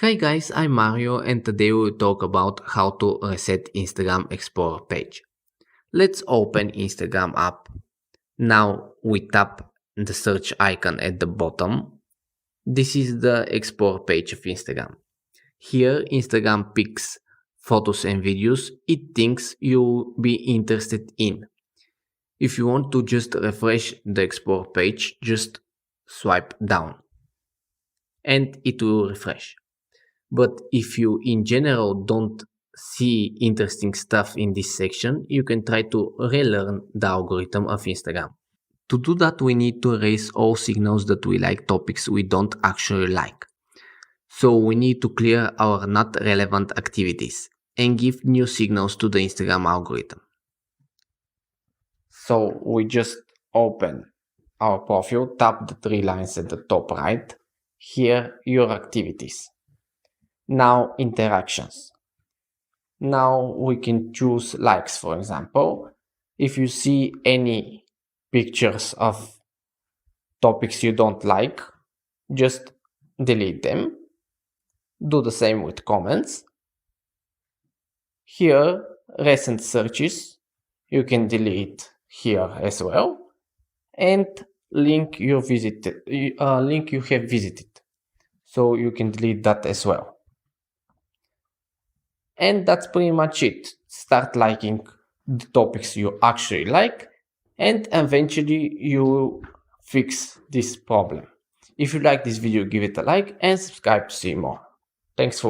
Hi guys, I'm Mario and today we'll talk about how to reset Instagram Explorer page. Let's open Instagram app. Now we tap the search icon at the bottom. This is the Explorer page of Instagram. Here Instagram picks photos and videos it thinks you'll be interested in. If you want to just refresh the Explorer page, just swipe down and it will refresh. But if you in general don't see interesting stuff in this section, you can try to relearn the algorithm of Instagram. To do that, we need to erase all signals that we like topics we don't actually like. So we need to clear our not relevant activities and give new signals to the Instagram algorithm. So we just open our profile, tap the three lines at the top right. Here, your activities. Now interactions. Now we can choose likes, for example. If you see any pictures of topics you don't like, just delete them. Do the same with comments. Here, recent searches, you can delete here as well. And link you have visited. So you can delete that as well. And that's pretty much it. Start liking the topics you actually like, and eventually you will fix this problem. If you like this video, give it a like and subscribe to see more. Thanks for